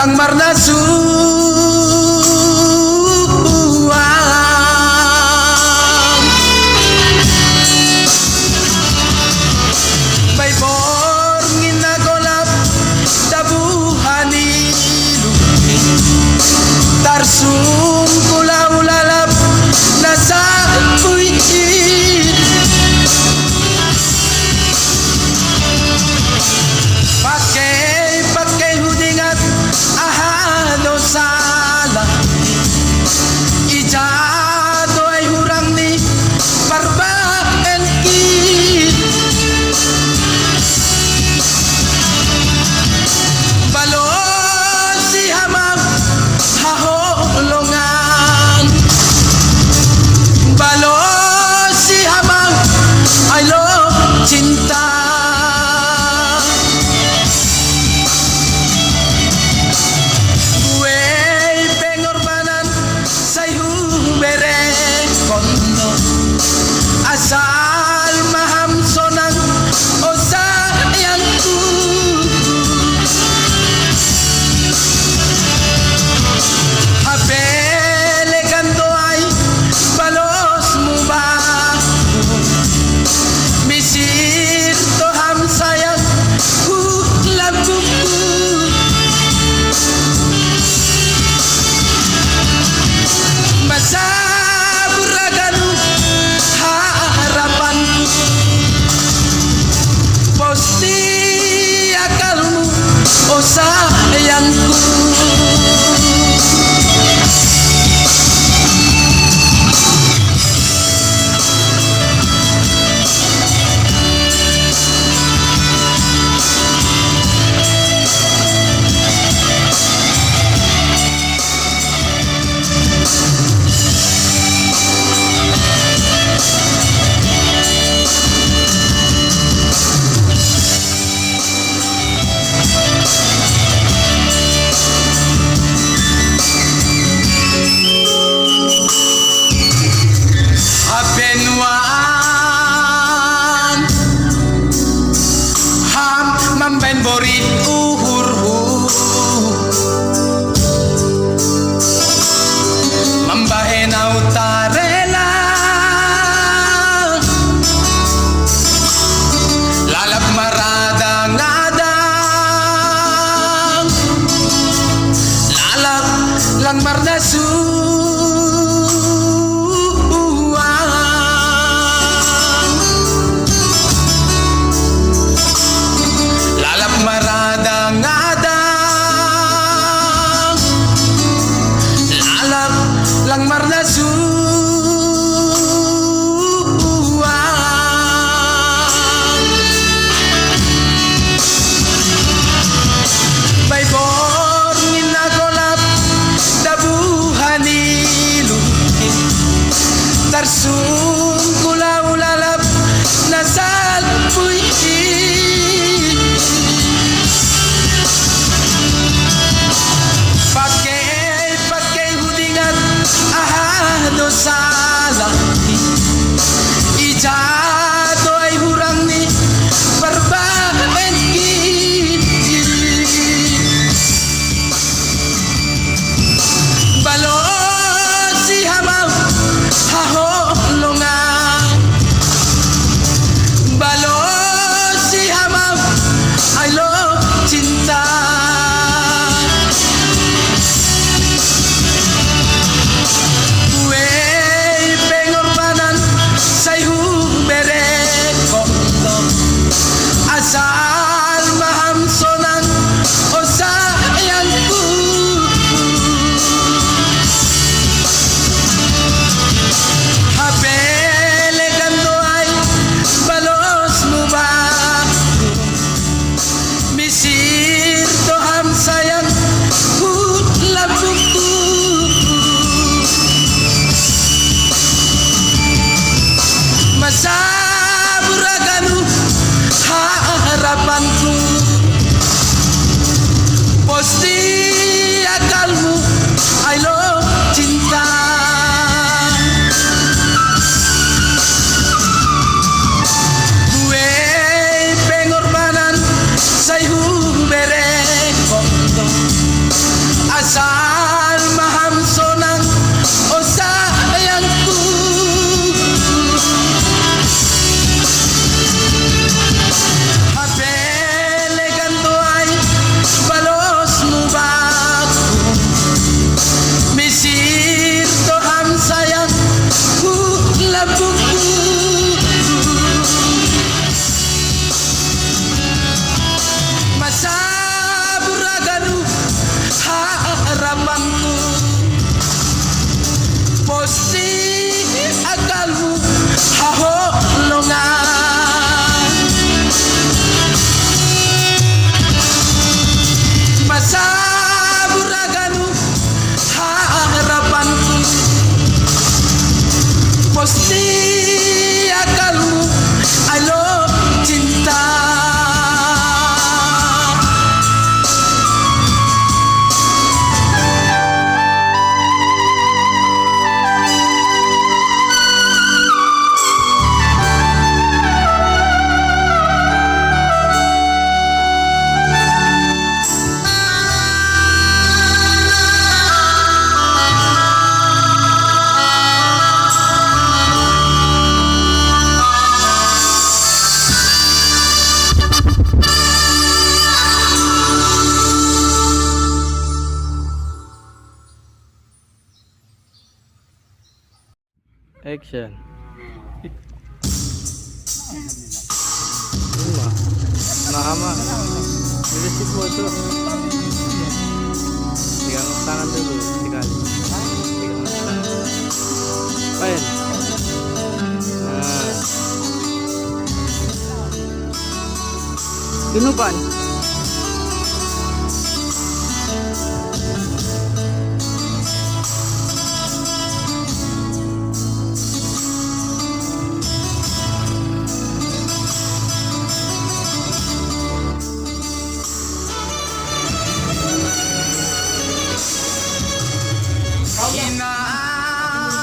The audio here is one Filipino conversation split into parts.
langmar na suwang may borngin na golap dabuhani tarsung kulaw lalap nasa kuitin pakai hudingat ahado sala ijado ay hurang ni parbaen kit balo si hamam haholongan balo si hamam ay lo cinta asal maham sonang o sayangku apele kanto ay balos mo ba misir to ham sayang lagu masa posti akalmu oh sayangku mamben borit uhurhu mambahen autarela lalap maradang adang lalap langmar na maradang adang lalap langmar na suwang may borngin na golap dabuhani lukin tarsung kulaw lalap nasal puitin pakai hudingan ahado sala ijado ay hurang ni parbaen kit balo si hamam haholongan Action. Lima. Nakama. Bilisip mo ito. Tigang ang tangan dulu. Tigang ang tangan. Pain. Nah. Tinupan.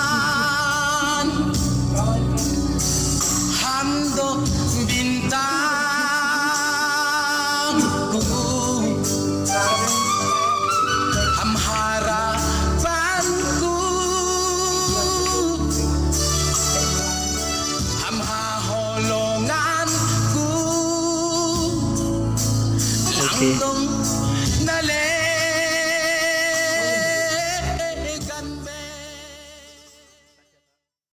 Inaan handog bintang hamharapanku hamhaholonganku Okay.